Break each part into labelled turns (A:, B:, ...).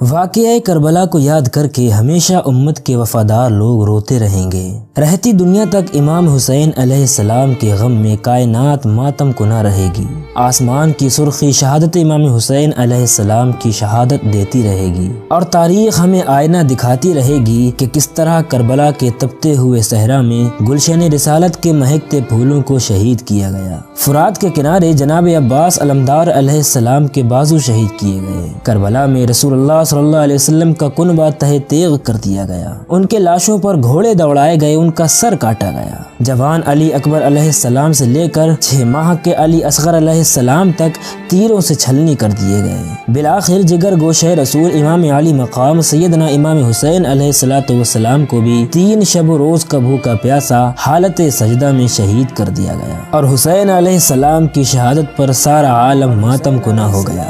A: واقعہ کربلا کو یاد کر کے ہمیشہ امت کے وفادار لوگ روتے رہیں گے۔ رہتی دنیا تک امام حسین علیہ السلام کے غم میں کائنات ماتم کنا رہے گی۔ آسمان کی سرخی شہادت امام حسین علیہ السلام کی شہادت دیتی رہے گی، اور تاریخ ہمیں آئینہ دکھاتی رہے گی کہ کس طرح کربلا کے تپتے ہوئے صحرا میں گلشن رسالت کے مہکتے پھولوں کو شہید کیا گیا۔ فرات کے کنارے جناب عباس علمدار علیہ السلام کے بازو شہید کیے گئے۔ کربلا میں رسول اللہ صلی اللہ علیہ وسلم کا کنبہ تہہ تیغ کر دیا گیا۔ ان کے لاشوں پر گھوڑے دوڑائے گئے، ان کا سر کاٹا گیا۔ جوان علی اکبر علیہ السلام سے لے کر 6 ماہ کے علی اصغر علیہ السلام تک تیروں سے چھلنی کر دیے گئے۔ بالآخر جگر گوشہ رسول امام علی مقام سیدنا امام حسین علیہ السلام کو بھی 3 شب و روز کا بھوکا پیاسا حالت سجدہ میں شہید کر دیا گیا، اور حسین علیہ السلام کی شہادت پر سارا عالم ماتم کنا ہو گیا۔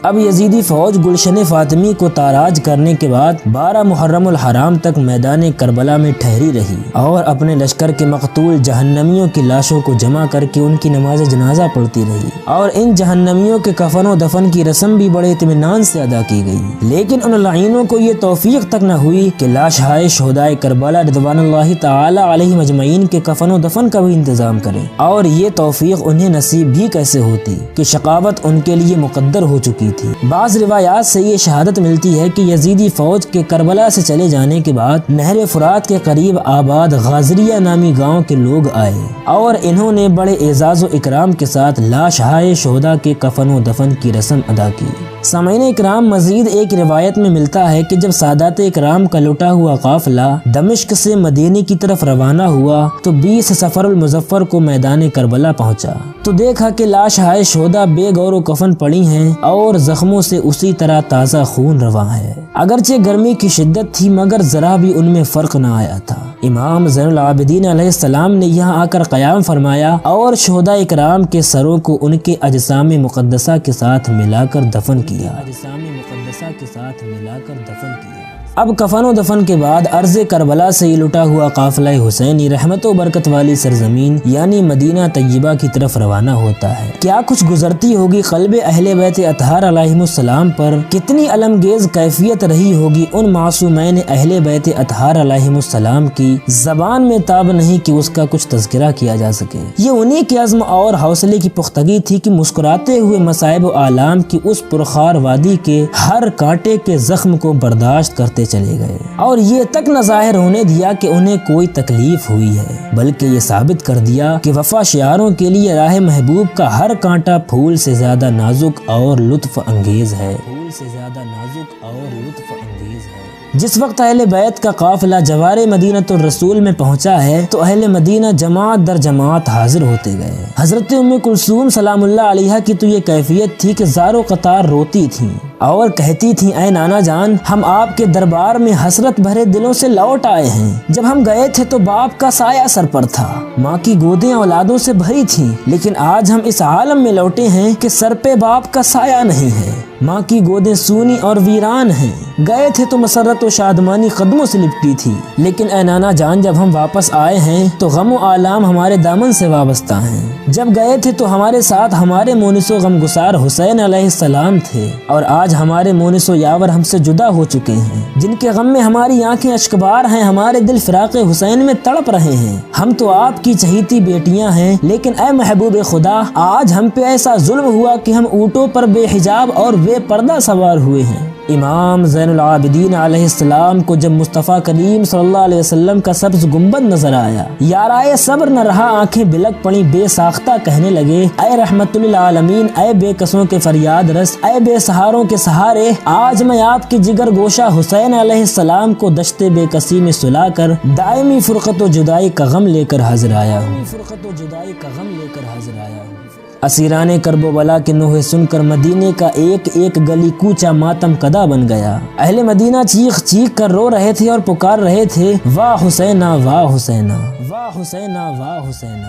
A: اب یزیدی فوج گلشن فاطمی کو تاراج کرنے کے بعد 12 محرم الحرام تک میدان کربلا میں ٹھہری رہی، اور اپنے لشکر کے مقتول جہنمیوں کی لاشوں کو جمع کر کے ان کی نماز جنازہ پڑھتی رہی، اور ان جہنمیوں کے کفن و دفن کی رسم بھی بڑے اطمینان سے ادا کی گئی۔ لیکن ان لعینوں کو یہ توفیق تک نہ ہوئی کہ لاشہائے شہدائے کربلا رضوان اللہ تعالی علیہم اجمعین کے کفن و دفن کا بھی انتظام کریں، اور یہ توفیق انہیں نصیب بھی کیسے ہوتی کہ شقاوت ان کے لیے مقدر ہو چکی تھی۔ بعض روایات سے یہ شہادت ملتی ہے کہ یزیدی فوج کے کربلا سے چلے جانے کے بعد نہر فرات کے قریب آباد غازریہ نامی گاؤں کے لوگ آئے، اور انہوں نے بڑے اعزاز و اکرام کے ساتھ لاشہائے شہداء کے کفن و دفن کی رسم ادا کی۔ سامعین اکرام، مزید ایک روایت میں ملتا ہے کہ جب سادات اکرام کا لٹا ہوا قافلہ دمشق سے مدینے کی طرف روانہ ہوا تو 20 صفر المظفر کو میدان کربلا پہنچا تو دیکھا کہ لاشہائے شہداء بے گور و کفن پڑی ہیں، اور زخموں سے اسی طرح تازہ خون رواں ہے۔ اگرچہ گرمی کی شدت تھی مگر ذرا بھی ان میں فرق نہ آیا تھا۔ امام زین العابدین علیہ السلام نے یہاں آ کر قیام فرمایا، اور شہداء اکرام کے سروں کو ان کے اجسام مقدسہ کے ساتھ ملا کر دفن کیا۔ اب کفن و دفن کے بعد ارض کربلا سے یہ لٹا ہوا قافلہ حسینی رحمت و برکت والی سرزمین یعنی مدینہ طیبہ کی طرف روانہ ہوتا ہے۔ کیا کچھ گزرتی ہوگی قلب اہل بیت اطہار علیہم السلام پر، کتنی علمگیز کیفیت رہی ہوگی ان معصومین اہل بیت اطہار علیہم السلام کی، زبان میں تاب نہیں کہ اس کا کچھ تذکرہ کیا جا سکے۔ یہ انہی کے عزم اور حوصلے کی پختگی تھی کہ مسکراتے ہوئے مصائب و آلام کی اس پرخار وادی کے ہر کانٹے کے زخم کو برداشت کرتے چلے گئے، اور یہ تک نہ ظاہر ہونے دیا کہ انہیں کوئی تکلیف ہوئی ہے، بلکہ یہ ثابت کر دیا کہ وفا شیاروں کے لیے راہ محبوب کا ہر کانٹا پھول سے زیادہ نازک اور لطف انگیز ہے۔ جس وقت اہل بیت کا قافلہ جوار مدینۃ الرسول میں پہنچا ہے تو اہل مدینہ جماعت در جماعت حاضر ہوتے گئے۔ حضرت ام کلثوم سلام اللہ علیہا کی تو یہ کیفیت تھی کہ زار و قطار روتی تھیں اور کہتی تھیں، اے نانا جان، ہم آپ کے دربار میں حسرت بھرے دلوں سے لوٹ آئے ہیں۔ جب ہم گئے تھے تو باپ کا سایہ سر پر تھا، ماں کی گودیں اولادوں سے بھری تھیں، لیکن آج ہم اس عالم میں لوٹے ہیں کہ سر پہ باپ کا سایہ نہیں ہے، ماں کی گودیں سونی اور ویران ہیں۔ گئے تھے تو مسرت و شادمانی قدموں سے لپٹی تھی، لیکن اے نانا جان، جب ہم واپس آئے ہیں تو غم و آلام ہمارے دامن سے وابستہ ہیں۔ جب گئے تھے تو ہمارے ساتھ ہمارے مونس و غمگسار حسین علیہ السلام تھے، اور آج ہمارے مونس و یاور ہم سے جدا ہو چکے ہیں، جن کے غم میں ہماری آنکھیں اشکبار ہیں، ہمارے دل فراق حسین میں تڑپ رہے ہیں۔ ہم تو آپ کی چہیتی بیٹیاں ہیں، لیکن اے محبوب خدا، آج ہم پہ ایسا ظلم ہوا کہ ہم اونٹوں پر بے حجاب اور بے پردہ سوار ہوئے ہیں۔ امام زین العابدین علیہ السلام کو جب مصطفیٰ کریم صلی اللہ علیہ وسلم کا سبز گنبد نظر آیا، یارائے صبر نہ رہا، آنکھیں بلک پڑی، بے ساختہ کہنے لگے، اے رحمت للعالمین، اے بے کسوں کے فریاد رس، اے بے سہاروں کے سہارے، آج میں آپ کے جگر گوشہ حسین علیہ السلام کو دشت بے کسی میں سلا کر دائمی فرقت و جدائی کا غم لے کر حاضر آیا ہوں۔ اسیران کرب و بلا کے نوحے سن کر مدینے کا ایک ایک گلی کوچہ ماتم کدا بن گیا۔ اہل مدینہ چیخ چیخ کر رو رہے تھے اور پکار رہے تھے، واہ حسینہ واہ حسینہ، واہ حسینہ واہ حسینہ۔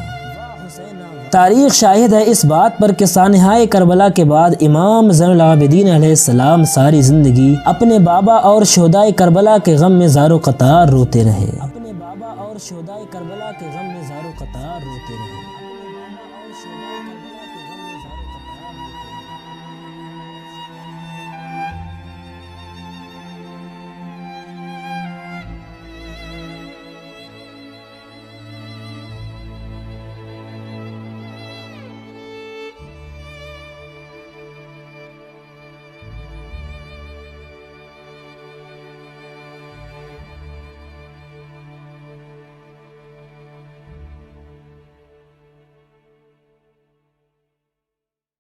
A: تاریخ شاہد ہے اس بات پر کہ سانحۂ کربلا کے بعد امام زین العابدین علیہ السلام ساری زندگی اپنے بابا اور شہدائے کربلا کے غم میں زار و قطار روتے رہے۔ اپنے بابا اور شہدائے کربلا کے غم میں زار و قطار روتے رہے۔